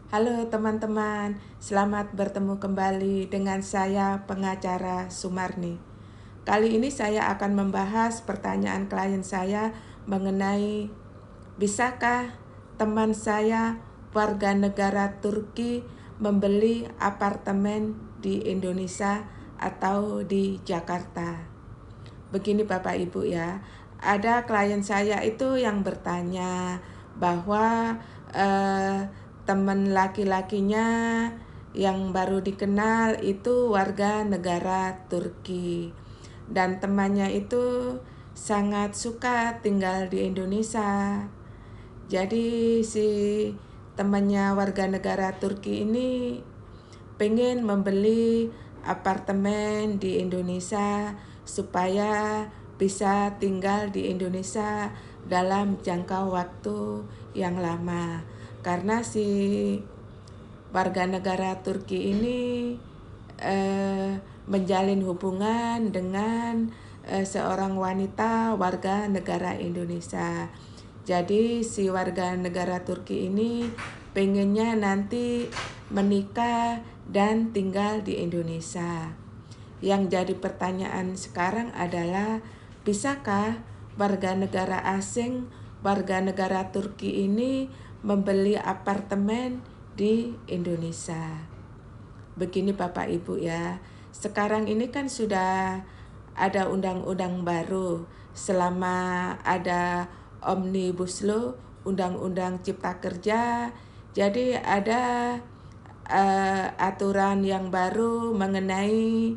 Halo teman-teman, selamat bertemu kembali dengan saya pengacara Sumarni. Kali ini saya akan membahas pertanyaan klien saya mengenai bisakah teman saya warga negara Turki membeli apartemen di Indonesia atau di Jakarta. Begini Bapak Ibu ya, ada klien saya itu yang bertanya bahwa teman laki-lakinya yang baru dikenal itu warga negara Turki dan temannya itu sangat suka tinggal di Indonesia. Jadi si temannya warga negara Turki ini pengen membeli apartemen di Indonesia supaya bisa tinggal di Indonesia dalam jangka waktu yang lama. Karena si warga negara Turki ini menjalin hubungan dengan seorang wanita warga negara Indonesia. Jadi si warga negara Turki ini pengennya nanti menikah dan tinggal di Indonesia. Yang jadi pertanyaan sekarang adalah, bisakah warga negara asing, warga negara Turki ini membeli apartemen di Indonesia? Begini Bapak Ibu ya, sekarang ini kan sudah ada undang-undang baru selama ada Omnibus Law, Undang-Undang Cipta Kerja. Jadi ada aturan yang baru mengenai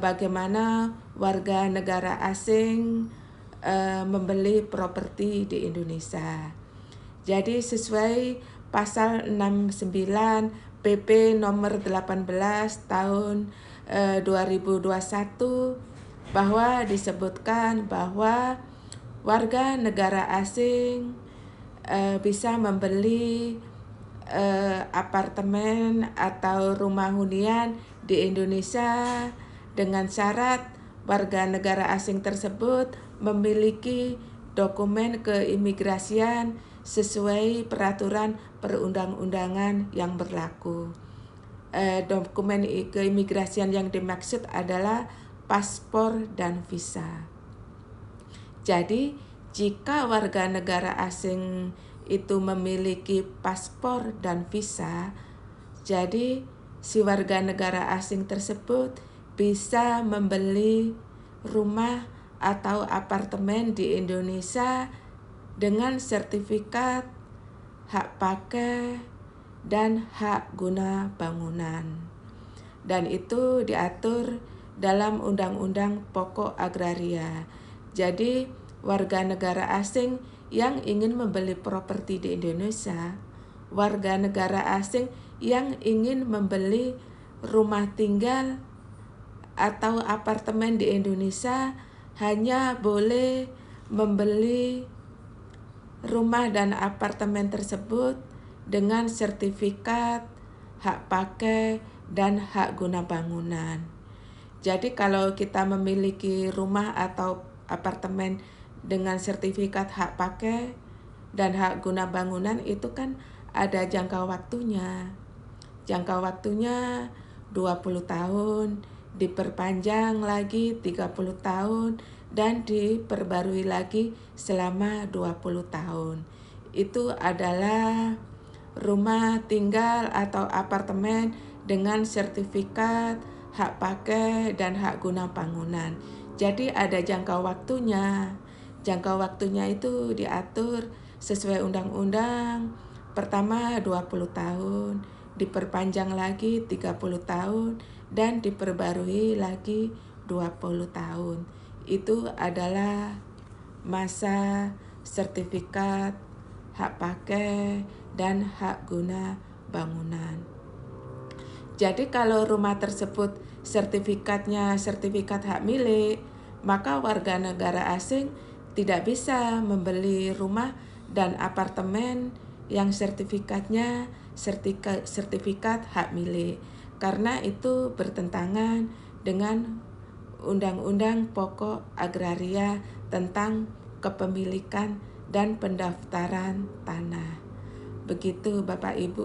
bagaimana warga negara asing membeli properti di Indonesia. Jadi sesuai pasal 69 PP nomor 18 tahun 2021 bahwa disebutkan bahwa warga negara asing bisa membeli apartemen atau rumah hunian di Indonesia dengan syarat warga negara asing tersebut memiliki dokumen keimigrasian sesuai peraturan perundang-undangan yang berlaku. Dokumen keimigrasian yang dimaksud adalah paspor dan visa. Jadi, jika warga negara asing itu memiliki paspor dan visa, jadi si warga negara asing tersebut bisa membeli rumah atau apartemen di Indonesia dengan sertifikat hak pakai dan hak guna bangunan. Dan itu diatur dalam Undang-Undang Pokok Agraria. Jadi warga negara asing yang ingin membeli properti di Indonesia, warga negara asing yang ingin membeli rumah tinggal atau apartemen di Indonesia hanya boleh membeli rumah dan apartemen tersebut dengan sertifikat hak pakai dan hak guna bangunan. Jadi kalau kita memiliki rumah atau apartemen dengan sertifikat hak pakai dan hak guna bangunan itu kan ada jangka waktunya. Jangka waktunya 20 tahun, diperpanjang lagi 30 tahun, dan diperbarui lagi selama 20 tahun. Itu adalah rumah tinggal atau apartemen dengan sertifikat hak pakai dan hak guna bangunan. Jadi ada jangka waktunya. Jangka waktunya itu diatur sesuai undang-undang. Pertama 20 tahun, diperpanjang lagi 30 tahun, dan diperbarui lagi 20 tahun. Itu adalah masa sertifikat hak pakai dan hak guna bangunan. Jadi kalau rumah tersebut sertifikatnya sertifikat hak milik, maka warga negara asing tidak bisa membeli rumah dan apartemen yang sertifikatnya sertifikat hak milik, karena itu bertentangan dengan Undang-Undang Pokok Agraria tentang kepemilikan dan pendaftaran tanah. Begitu Bapak Ibu.